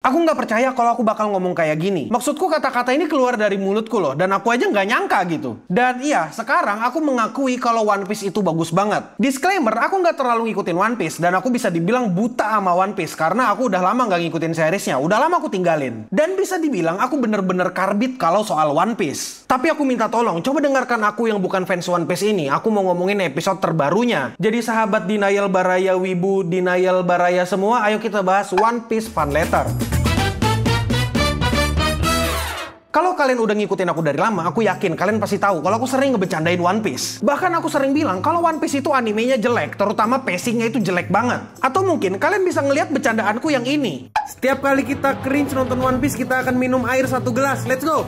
Aku nggak percaya kalau aku bakal ngomong kayak gini. Maksudku kata-kata ini keluar dari mulutku loh, dan aku aja nggak nyangka gitu. Dan iya, sekarang aku mengakui kalau One Piece itu bagus banget. Disclaimer, aku nggak terlalu ngikutin One Piece, dan aku bisa dibilang buta sama One Piece karena aku udah lama nggak ngikutin seriesnya, udah lama aku tinggalin. Dan bisa dibilang aku bener-bener karbit kalau soal One Piece. Tapi aku minta tolong, coba dengarkan aku yang bukan fans One Piece ini. Aku mau ngomongin episode terbarunya. Jadi sahabat Denial Baraya Wibu, Denial Baraya semua, ayo kita bahas One Piece Fan Letter. Kalau kalian udah ngikutin aku dari lama, aku yakin kalian pasti tahu kalau aku sering ngebecandain One Piece. Bahkan aku sering bilang kalau One Piece itu animenya jelek, terutama pacingnya itu jelek banget. Atau mungkin kalian bisa ngelihat bercandaanku yang ini. Setiap kali kita cringe nonton One Piece, kita akan minum air 1 gelas. Let's go!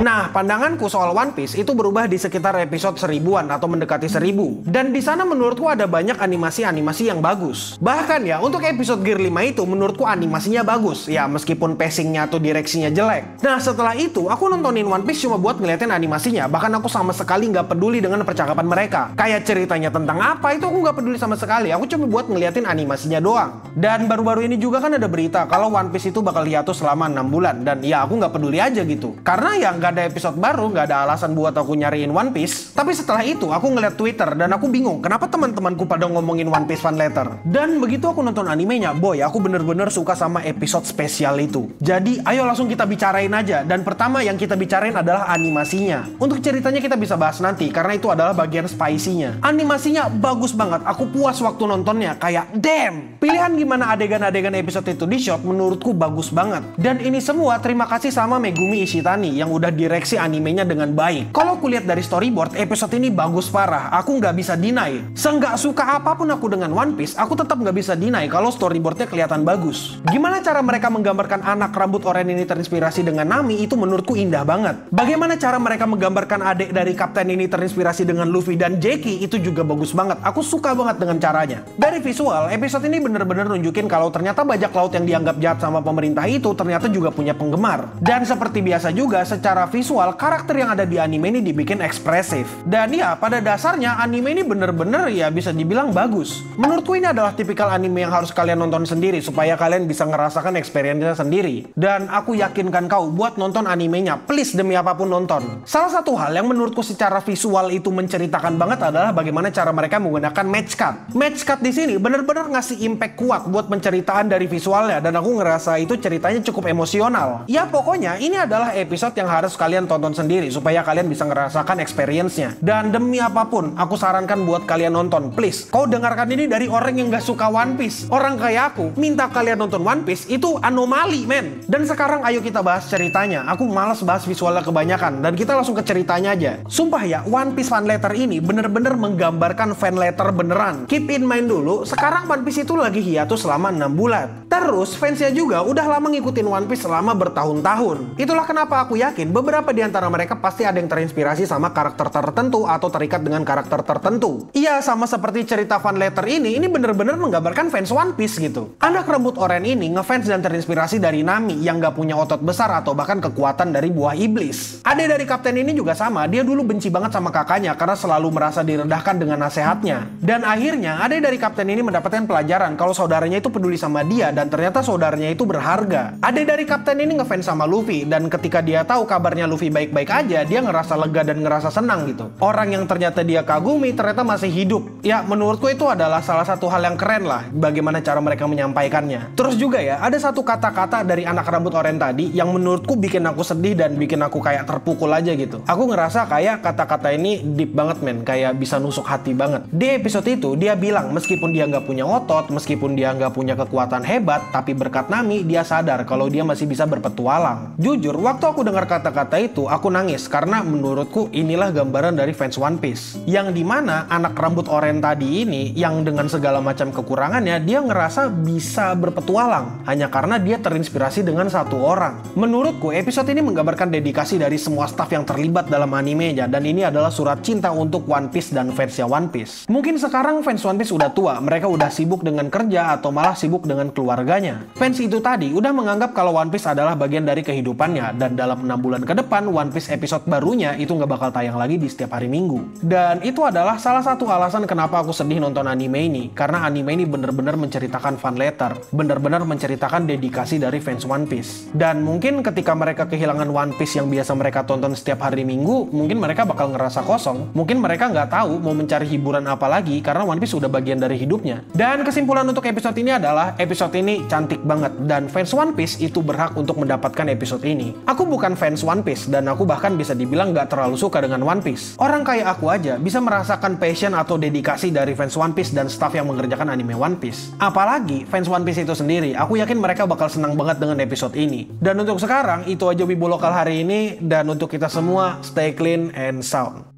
Nah, pandanganku soal One Piece itu berubah di sekitar episode 1000-an atau mendekati 1000. Dan di sana menurutku ada banyak animasi-animasi yang bagus. Bahkan ya, untuk episode Gear 5 itu menurutku animasinya bagus. Ya, meskipun pacingnya atau direksinya jelek. Nah, setelah itu, aku nontonin One Piece cuma buat ngeliatin animasinya. Bahkan aku sama sekali nggak peduli dengan percakapan mereka. Kayak ceritanya tentang apa, itu aku nggak peduli sama sekali. Aku cuma buat ngeliatin animasinya doang. Dan baru-baru ini juga kan ada berita kalau One Piece itu bakal hiatus selama 6 bulan. Dan ya, aku nggak peduli aja gitu. Karena ya nggak ada episode baru, nggak ada alasan buat aku nyariin One Piece. Tapi setelah itu aku ngeliat Twitter dan aku bingung kenapa teman-temanku pada ngomongin One Piece Fan Letter. Dan begitu aku nonton animenya, boy, aku bener-bener suka sama episode spesial itu. Jadi ayo langsung kita bicarain aja. Dan pertama yang kita bicarain adalah animasinya. Untuk ceritanya kita bisa bahas nanti karena itu adalah bagian spicy-nya. Animasinya bagus banget, aku puas waktu nontonnya. Kayak damn, pilihan gimana adegan-adegan episode itu di shot menurutku bagus banget. Dan ini semua terima kasih sama Megumi Ishitani yang udah direksi animenya dengan baik. Kalau aku lihat dari storyboard, episode ini bagus parah. Aku nggak bisa deny. Seenggak suka apapun aku dengan One Piece, aku tetap nggak bisa deny kalau storyboardnya kelihatan bagus. Gimana cara mereka menggambarkan anak rambut oranye ini terinspirasi dengan Nami, itu menurutku indah banget. Bagaimana cara mereka menggambarkan adik dari kapten ini terinspirasi dengan Luffy dan Jackie, itu juga bagus banget. Aku suka banget dengan caranya. Dari visual, episode ini bener-bener nunjukin kalau ternyata bajak laut yang dianggap jahat sama pemerintah itu ternyata juga punya penggemar. Dan seperti biasa juga, secara visual, karakter yang ada di anime ini dibikin ekspresif. Dan ya, pada dasarnya anime ini bener-bener ya bisa dibilang bagus. Menurutku ini adalah tipikal anime yang harus kalian nonton sendiri supaya kalian bisa ngerasakan experience-nya sendiri. Dan aku yakinkan kau buat nonton animenya, please demi apapun nonton. Salah satu hal yang menurutku secara visual itu menceritakan banget adalah bagaimana cara mereka menggunakan match cut. Match cut di sini bener-bener ngasih impact kuat buat penceritaan dari visualnya, dan aku ngerasa itu ceritanya cukup emosional. Ya pokoknya ini adalah episode yang harus kalian tonton sendiri supaya kalian bisa ngerasakan experience-nya. Dan demi apapun, aku sarankan buat kalian nonton. Please, kau dengarkan ini dari orang yang gak suka One Piece. Orang kayak aku, minta kalian nonton One Piece, itu anomali, men. Dan sekarang ayo kita bahas ceritanya. Aku malas bahas visualnya kebanyakan, dan kita langsung ke ceritanya aja. Sumpah ya, One Piece Fan Letter ini bener-bener menggambarkan fan letter beneran. Keep in mind dulu, sekarang One Piece itu lagi hiatus selama 6 bulan. Terus, fansnya juga udah lama ngikutin One Piece selama bertahun-tahun. Itulah kenapa aku yakin beberapa di antara mereka pasti ada yang terinspirasi sama karakter tertentu atau terikat dengan karakter tertentu. Iya, sama seperti cerita Fan Letter ini bener-bener menggambarkan fans One Piece gitu. Anak rambut oranye ini ngefans dan terinspirasi dari Nami yang gak punya otot besar atau bahkan kekuatan dari buah iblis. Adik dari kapten ini juga sama, dia dulu benci banget sama kakaknya karena selalu merasa direndahkan dengan nasihatnya. Dan akhirnya adik dari kapten ini mendapatkan pelajaran kalau saudaranya itu peduli sama dia dan ternyata saudaranya itu berharga. Adik dari kapten ini ngefans sama Luffy, dan ketika dia tahu kabarnya Luffy baik-baik aja, dia ngerasa lega dan ngerasa senang gitu. Orang yang ternyata dia kagumi ternyata masih hidup. Ya, menurutku itu adalah salah satu hal yang keren lah, bagaimana cara mereka menyampaikannya. Terus juga ya, ada satu kata-kata dari anak rambut oranye tadi yang menurutku bikin aku sedih dan bikin aku kayak terpukul aja gitu. Aku ngerasa kayak kata-kata ini deep banget, men. Kayak bisa nusuk hati banget. Di episode itu, dia bilang meskipun dia nggak punya otot, meskipun dia nggak punya kekuatan hebat, tapi berkat Nami, dia sadar kalau dia masih bisa berpetualang. Jujur, waktu aku dengar kata-kata itu, aku nangis karena menurutku inilah gambaran dari fans One Piece. Yang dimana anak rambut oranye tadi ini, yang dengan segala macam kekurangannya, dia ngerasa bisa berpetualang hanya karena dia terinspirasi dengan satu orang. Menurutku, episode ini menggambarkan dedikasi dari semua staff yang terlibat dalam animenya, dan ini adalah surat cinta untuk One Piece dan fansnya One Piece. Mungkin sekarang fans One Piece udah tua, mereka udah sibuk dengan kerja atau malah sibuk dengan keluarganya. Fans itu tadi udah menganggap kalau One Piece adalah bagian dari kehidupannya, dan dalam dalam 6 bulan ke depan One Piece episode barunya itu nggak bakal tayang lagi di setiap hari Minggu. Dan itu adalah salah satu alasan kenapa aku sedih nonton anime ini. Karena anime ini bener-bener menceritakan fan letter, bener-bener menceritakan dedikasi dari fans One Piece. Dan mungkin ketika mereka kehilangan One Piece yang biasa mereka tonton setiap hari Minggu, mungkin mereka bakal ngerasa kosong. Mungkin mereka nggak tahu mau mencari hiburan apa lagi karena One Piece udah bagian dari hidupnya. Dan kesimpulan untuk episode ini adalah episode ini cantik banget dan fans One Piece itu berhak untuk mendapatkan episode ini. Aku bukan fans One Piece dan aku bahkan bisa dibilang nggak terlalu suka dengan One Piece. Orang kayak aku aja bisa merasakan passion atau dedikasi dari fans One Piece dan staff yang mengerjakan anime One Piece. Apalagi fans One Piece itu sendiri, aku yakin mereka bakal senang banget dengan episode ini. Dan untuk sekarang, itu aja Wibu Lokal hari ini. Dan untuk kita semua, stay clean and sound.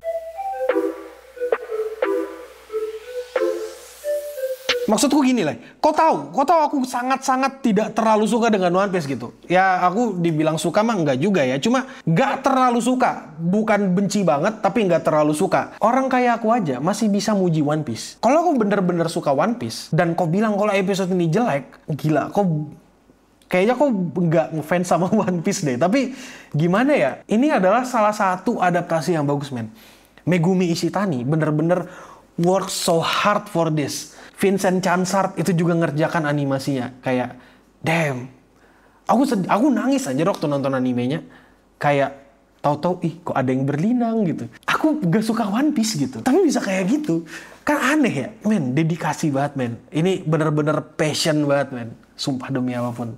Maksudku gini lah, kau tahu aku sangat-sangat tidak terlalu suka dengan One Piece gitu. Ya aku dibilang suka mah enggak juga ya, cuma nggak terlalu suka. Bukan benci banget, tapi nggak terlalu suka. Orang kayak aku aja masih bisa muji One Piece. Kalau aku bener-bener suka One Piece, dan kau bilang kalau episode ini jelek, gila, kayaknya kok nggak ngefans sama One Piece deh. Tapi gimana ya, ini adalah salah satu adaptasi yang bagus, men. Megumi Ishitani bener-bener work so hard for this. Vincent Chansart itu juga ngerjakan animasinya. Kayak, damn. Aku nangis aja waktu nonton animenya. Kayak, tahu-tahu, kok ada yang berlinang gitu. Aku gak suka One Piece gitu. Tapi bisa kayak gitu. Kan aneh ya, men. Dedikasi banget, men. Ini bener-bener passion banget, men. Sumpah demi apapun.